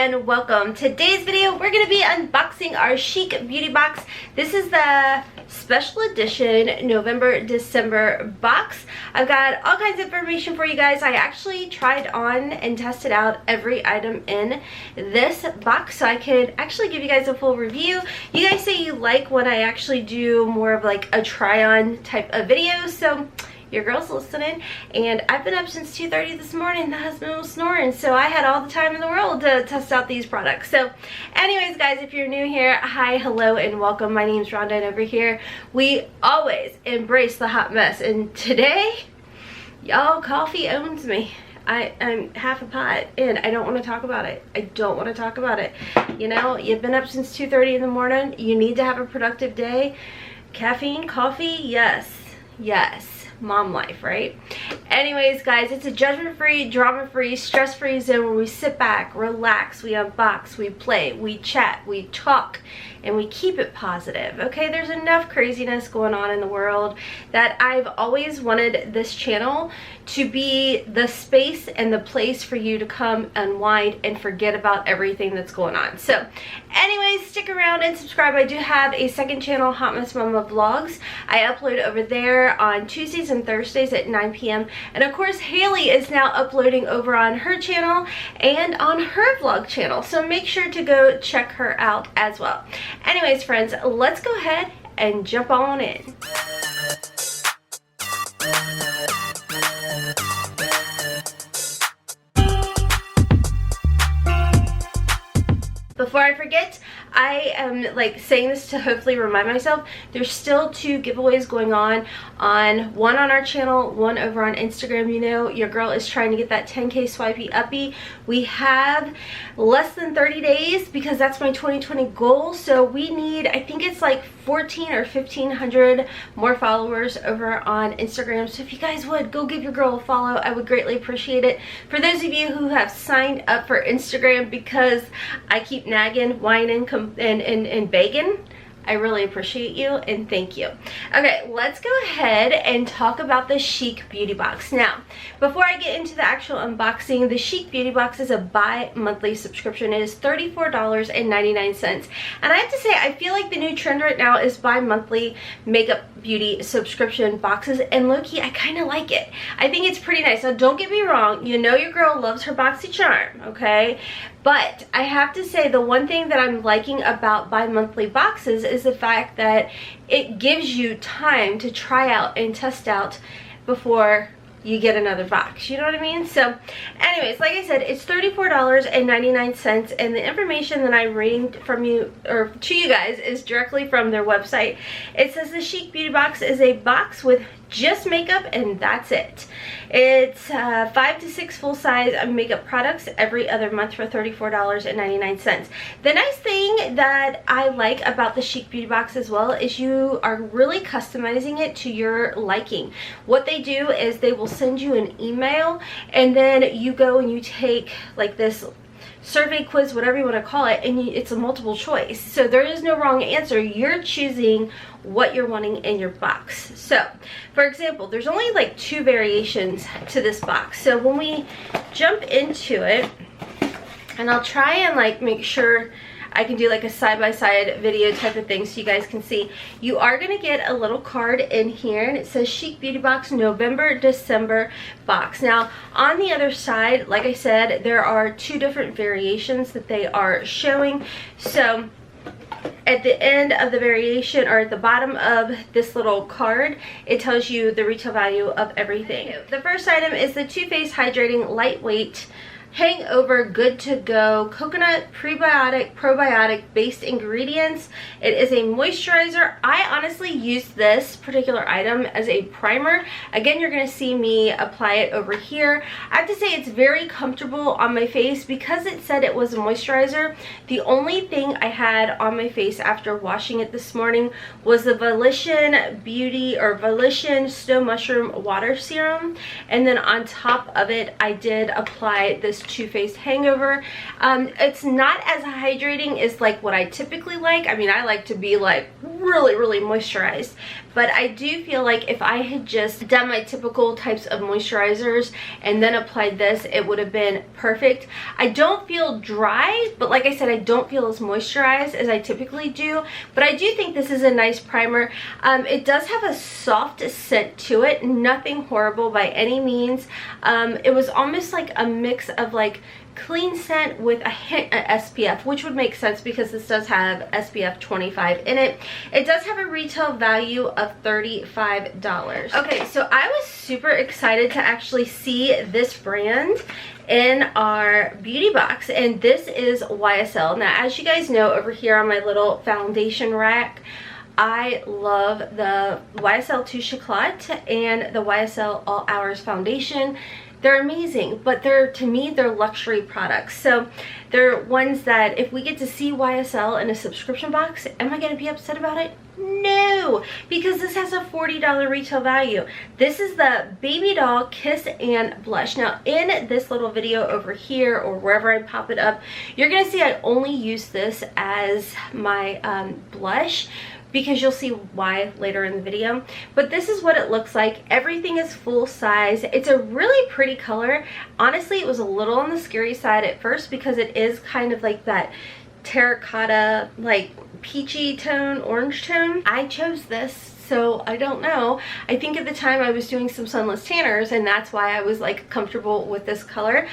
and welcome. Today's video we're going to be unboxing our Chic Beauty Box. This is the special edition November-December box. I've got all kinds of information for you guys. I actually tried on and tested out every item in this box so I could actually give you guys a full review. You guys say you like when I actually do more of like a try-on type of video, so your girl's listening, and I've been up since 2:30 this morning. The husband was snoring, so I had all the time in the world to test out these products. So anyways guys, if you're new here, hi, hello, and welcome. My name's Rhonda, and over here we always embrace the hot mess, and today, y'all, coffee owns me. I'm half a pot and I don't want to talk about it. I don't want to talk about it. You know, you've been up since 2:30 in the morning. You need to have a productive day. Caffeine, coffee, yes, yes. Mom life, right? Anyways guys, it's a judgment-free, drama-free, stress-free zone where we sit back, relax, we unbox, we play, we chat, we talk, and we keep it positive. Okay, there's enough craziness going on in the world that I've always wanted this channel to be the space and the place for you to come unwind and forget about everything that's going on. So anyways, stick around and subscribe. I do have a second channel, Hotmess Momma Vlogs. I upload over there on Tuesdays and Thursdays at 9 p.m. And of course, Haley is now uploading over on her channel and on her vlog channel. So make sure to go check her out as well. Anyways, friends, let's go ahead and jump on in. Before I forget, I am like saying this to hopefully remind myself, there's still 2 giveaways going on one on our channel, one over on Instagram. You know, your girl is trying to get that 10K swipey uppy. We have less than 30 days because that's my 2020 goal. So we need, I think it's like 14 or 1500 more followers over on Instagram. So if you guys would go give your girl a follow, I would greatly appreciate it. For those of you who have signed up for Instagram because I keep nagging, whining, and begging, I really appreciate you and thank you. Okay, let's go ahead and talk about the Chic Beauty Box. Now, before I get into the actual unboxing, the Chic Beauty Box is a bi-monthly subscription. It is $34.99. And I have to say, I feel like the new trend right now is bi-monthly makeup beauty subscription boxes, and low-key, I kind of like it. I think it's pretty nice. Now, don't get me wrong, you know your girl loves her boxy charm, okay? But I have to say, the one thing that I'm liking about bi-monthly boxes is the fact that it gives you time to try out and test out before you get another box. You know what I mean? So anyways, like I said, it's $34.99, and the information that I'm reading from you or to you guys is directly from their website. It says the Chic Beauty Box is a box with just makeup and that's it. It's 5 to 6 full-size makeup products every other month for $34.99. The nice thing that I like about the Chic Beauty Box as well is you are really customizing it to your liking. What they do is they will send you an email, and then you go and you take like this survey, quiz, whatever you want to call it, and it's a multiple choice. So there is no wrong answer. You're choosing what you're wanting in your box. So for example, there's only like 2 variations to this box. So when we jump into it, and I'll try and like make sure I can do like a side-by-side video type of thing so you guys can see. You are going to get a little card in here, and it says Chic Beauty Box November-December box. Now, on the other side, like I said, there are 2 different variations that they are showing. So at the end of the variation, or at the bottom of this little card, it tells you the retail value of everything. The first item is the Too Faced Hydrating Lightweight Hangover Good to Go Coconut Prebiotic Probiotic Based Ingredients. It is a moisturizer. I honestly use this particular item as a primer. Again, you're going to see me apply it over here. I have to say it's very comfortable on my face because it said it was a moisturizer. The only thing I had on my face after washing it this morning was the Volition Beauty or Volition Snow Mushroom Water Serum, and then on top of it I did apply this Too Faced Hangover. It's not as hydrating as like what I typically like. I mean, I like to be like really moisturized, but I do feel like if I had just done my typical types of moisturizers and then applied this, it would have been perfect. I don't feel dry, but like I said, I don't feel as moisturized as I typically do, but I do think this is a nice primer. It does have a soft scent to it, nothing horrible by any means. It was almost like a mix of like clean scent with a hint of SPF, which would make sense because this does have SPF 25 in it. It does have a retail value of $35. Okay, so I was super excited to actually see this brand in our beauty box, and this is YSL. Now, as you guys know, over here on my little foundation rack, I love the YSL Touche Éclat and the YSL All Hours foundation. They're amazing, but to me, they're luxury products. So they're ones that if we get to see YSL in a subscription box, am I going to be upset about it? No, because this has a $40 retail value. This is the Baby Doll Kiss and Blush. Now, in this little video over here or wherever I pop it up, you're going to see I only use this as my blush, because you'll see why later in the video. But this is what it looks like. Everything is full size. It's a really pretty color. Honestly, it was a little on the scary side at first because it is kind of like that terracotta, like peachy tone, orange tone. I chose this, so I don't know. I think at the time I was doing some sunless tanners, and that's why I was like comfortable with this color.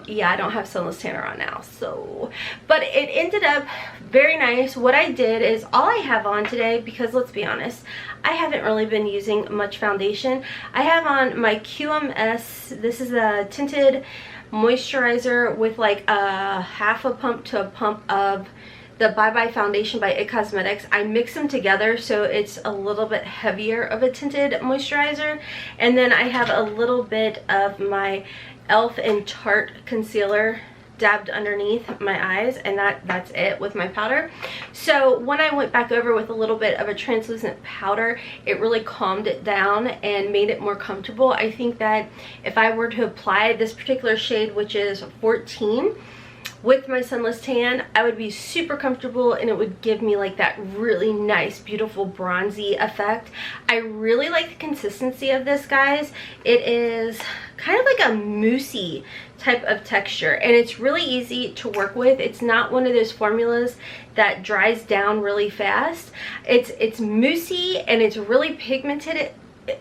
Yeah, I don't have sunless tanner on now, so, but it ended up very nice. What I did is all I have on today, because let's be honest, I haven't really been using much foundation. I have on my QMS. This is a tinted moisturizer with like a half a pump to a pump of the Bye Bye foundation by IT Cosmetics. I mix them together so it's a little bit heavier of a tinted moisturizer, and then I have a little bit of my e.l.f. and Tarte concealer dabbed underneath my eyes, and that's it with my powder. So when I went back over with a little bit of a translucent powder, it really calmed it down and made it more comfortable. I think that if I were to apply this particular shade, which is 14, with my sunless tan, I would be super comfortable, and it would give me like that really nice, beautiful bronzy effect. I really like the consistency of this, guys. It is kind of like a moussey type of texture, and it's really easy to work with. It's not one of those formulas that dries down really fast. It's moussey, and it's really pigmented.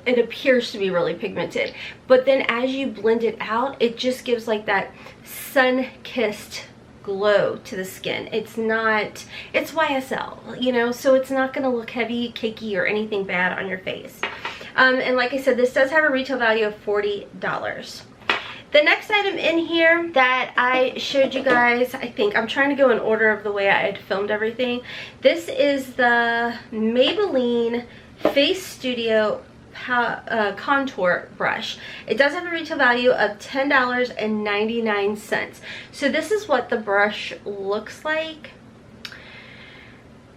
It appears to be really pigmented, but then as you blend it out, it just gives like that sun-kissed glow to the skin. It's YSL, you know, so it's not going to look heavy, cakey, or anything bad on your face. And like I said, this does have a retail value of $40. The next item in here that I showed you guys, I think I'm trying to go in order of the way I had filmed everything. This is the Maybelline Facestudio contour brush. It does have a retail value of $10.99. So this is what the brush looks like,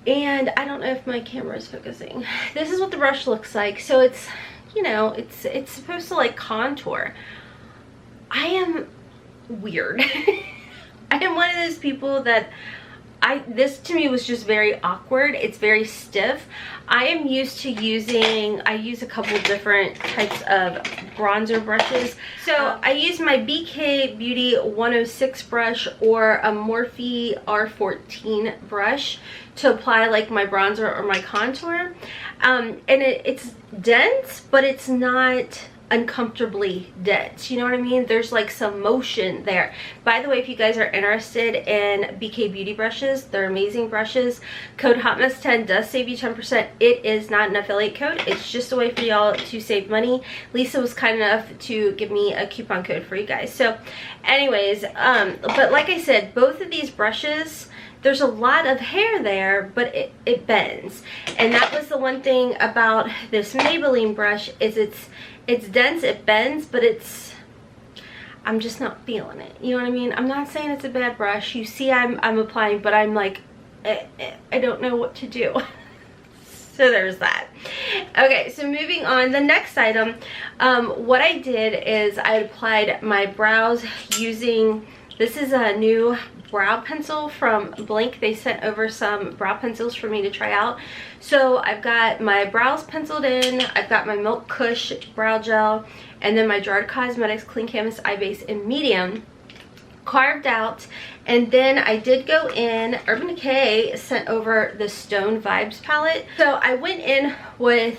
and I don't know if my camera is focusing. This is what the brush looks like. So it's, you know, it's supposed to like contour. I am weird. I am one of those people that this to me was just very awkward. It's very stiff. I am used to I use a couple different types of bronzer brushes. So I use my BK Beauty 106 brush or a Morphe R14 brush to apply like my bronzer or my contour. And it's dense, but it's not uncomfortably dense, you know what I mean? There's like some motion there. By the way, if you guys are interested in BK Beauty brushes, they're amazing brushes. Code HOTMESS10 does save you 10%. It is not an affiliate code. It's just a way for y'all to save money. Lisa was kind enough to give me a coupon code for you guys. So anyways, but like I said, both of these brushes, there's a lot of hair there, but it bends. And that was the one thing about this Maybelline brush, is it's dense, it bends, but I'm just not feeling it. You know what I mean? I'm not saying it's a bad brush. You see I'm applying, but I'm like, I don't know what to do. So there's that. Okay, so moving on, the next item, what I did is I applied my brows using, this is a new brow pencil from Blink. They sent over some brow pencils for me to try out. So I've got my brows penciled in, I've got my Milk Kush brow gel, and then my Jarred Cosmetics Clean Canvas Eye Base in medium carved out. And then I did go in, Urban Decay sent over the Stone Vibes palette. So I went in with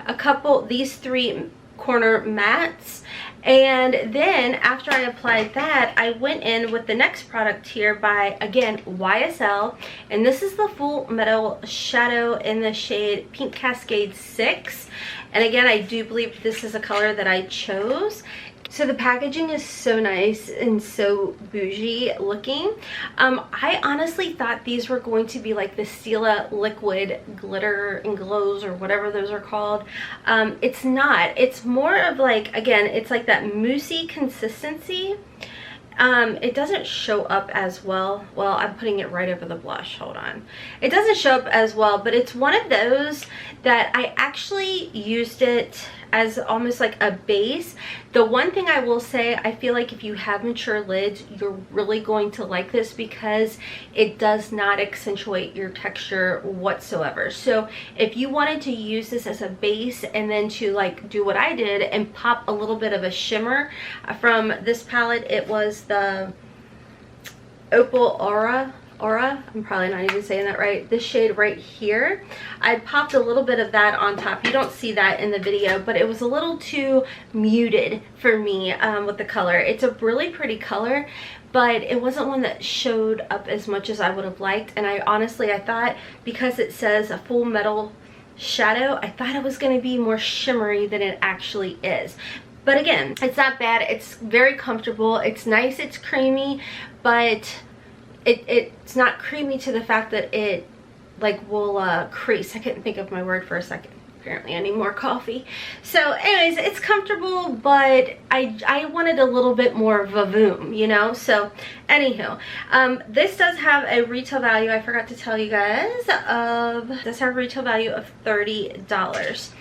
a couple, these 3 corner mattes, and then after I applied that, I went in with the next product here by, again, YSL, and this is the Full Metal Shadow in the shade Pink Cascade 6. And again, I do believe this is a color that I chose. So the packaging is so nice and so bougie looking. I honestly thought these were going to be like the Stila liquid glitter and glows or whatever those are called. It's not. It's more of like, again, it's like that moussey consistency. It doesn't show up as well. Well, I'm putting it right over the blush. Hold on. It doesn't show up as well, but it's one of those that I actually used it as almost like a base. The one thing I will say, I feel like if you have mature lids, you're really going to like this because it does not accentuate your texture whatsoever. So if you wanted to use this as a base and then to like do what I did and pop a little bit of a shimmer from this palette, it was the Opal Aura, I'm probably not even saying that right, this shade right here. I popped a little bit of that on top. You don't see that in the video, but it was a little too muted for me with the color. It's a really pretty color, but it wasn't one that showed up as much as I would have liked. And I honestly, I thought because it says a Full Metal Shadow, I thought it was going to be more shimmery than it actually is. But again, it's not bad. It's very comfortable. It's nice. It's creamy, but it's not creamy to the fact that it like will crease. I couldn't think of my word for a second. Apparently I need more coffee. So anyways, it's comfortable, but I wanted a little bit more vavoom, you know. So anywho, this does have a retail value, I forgot to tell you guys, does have a retail value of $30.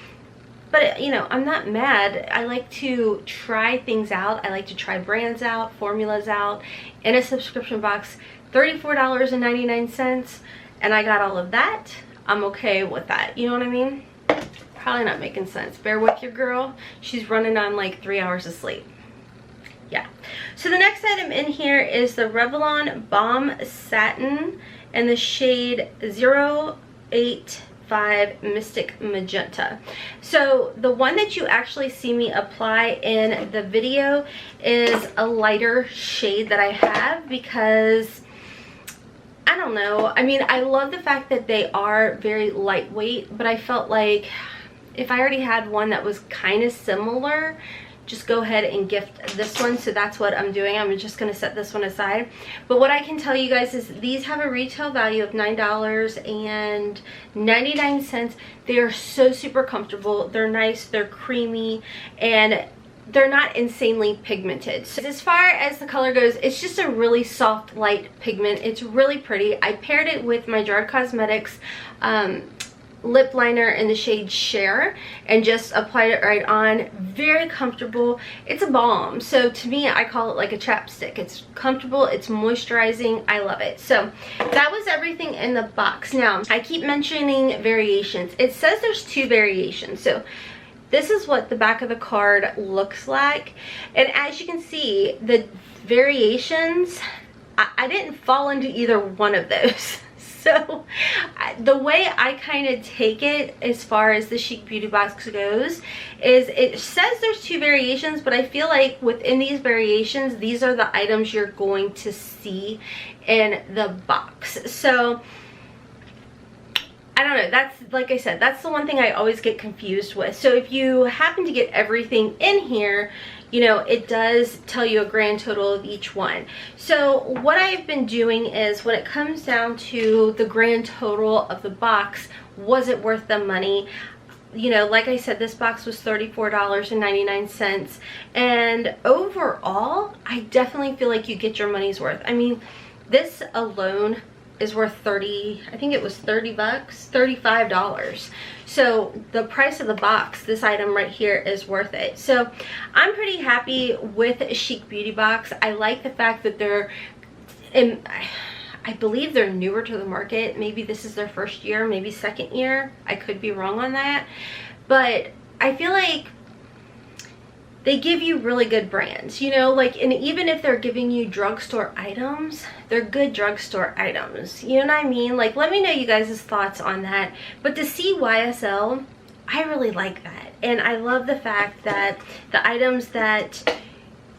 But you know, I'm not mad. I like to try things out. I like to try brands out, formulas out in a subscription box. $34.99, and I got all of that. I'm okay with that, you know what I mean? Probably not making sense. Bear with your girl. She's running on like 3 hours of sleep. Yeah. So the next item in here is the Revlon Balm Satin in the shade 085 Mystic Magenta. So the one that you actually see me apply in the video is a lighter shade that I have because I don't know. I mean, I love the fact that they are very lightweight, but I felt like if I already had one that was kind of similar, just go ahead and gift this one. So that's what I'm doing. I'm just going to set this one aside. But what I can tell you guys is these have a retail value of $9.99. They are so super comfortable. They're nice. They're creamy. And they're not insanely pigmented. So as far as the color goes, it's just a really soft, light pigment. It's really pretty. I paired it with my Jarred Cosmetics lip liner in the shade Share and just applied it right on. Very comfortable. It's a balm, so to me I call it like a chapstick. It's comfortable, it's moisturizing. I love it. So that was everything in the box. Now I keep mentioning variations. It says there's 2 variations. So this is what the back of the card looks like, and as you can see, the variations, I didn't fall into either one of those. So the way I kind of take it as far as the Chic Beauty Box goes is it says there's 2 variations, but I feel like within these variations, these are the items you're going to see in the box. So I don't know, that's, like I said, that's the one thing I always get confused with. So if you happen to get everything in here, you know, it does tell you a grand total of each one. So what I've been doing is when it comes down to the grand total of the box, was it worth the money? You know, like I said, this box was $34.99, and overall, I definitely feel like you get your money's worth. I mean, this alone is worth 30, I think it was 30 bucks, $35. So the price of the box, this item right here, is worth it. So I'm pretty happy with Chic Beauty Box. I like the fact that they're, I believe they're newer to the market. Maybe this is their first year, maybe second year. I could be wrong on that. But I feel like they give you really good brands, you know, like, and even if they're giving you drugstore items, they're good drugstore items. You know what I mean? Like, let me know you guys' thoughts on that. But to see YSL, I really like that. And I love the fact that the items that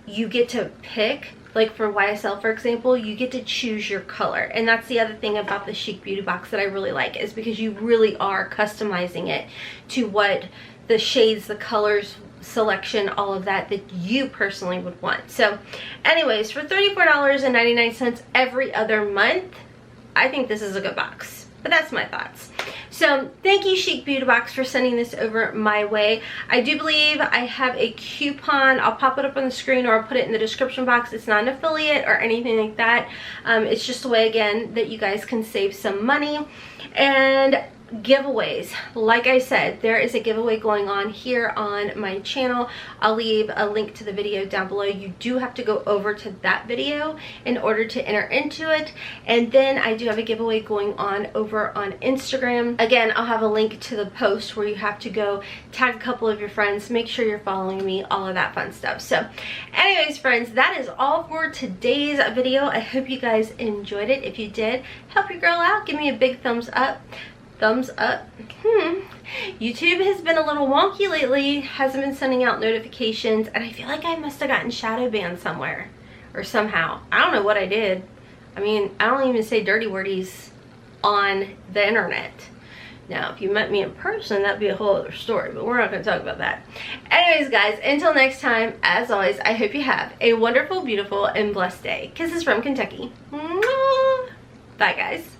you get to pick, like for YSL, for example, you get to choose your color. And that's the other thing about the Chic Beauty Box that I really like, is because you really are customizing it to what the shades, the colors, selection, all of that you personally would want. So anyways, for $34.99 every other month, I think this is a good box. But that's my thoughts. So thank you, Chic Beauty Box, for sending this over my way. I do believe I have a coupon. I'll pop it up on the screen, or I'll put it in the description box. It's not an affiliate or anything like that. It's just a way, again, that you guys can save some money. And giveaways, like I said, there is a giveaway going on here on my channel. I'll leave a link to the video down below. You do have to go over to that video in order to enter into it. And then I do have a giveaway going on over on Instagram. Again, I'll have a link to the post where you have to go tag a couple of your friends, make sure you're following me, all of that fun stuff. So anyways, friends, that is all for today's video. I hope you guys enjoyed it. If you did, help your girl out, give me a big thumbs up. YouTube has been a little wonky lately, hasn't been sending out notifications, and I feel like I must have gotten shadow banned somewhere or somehow. I don't know what I did. I mean, I don't even say dirty wordies on the internet. Now, if you met me in person, that'd be a whole other story, but we're not going to talk about that. Anyways, guys, until next time, as always, I hope you have a wonderful, beautiful, and blessed day. Kisses from Kentucky. Mwah! Bye, guys.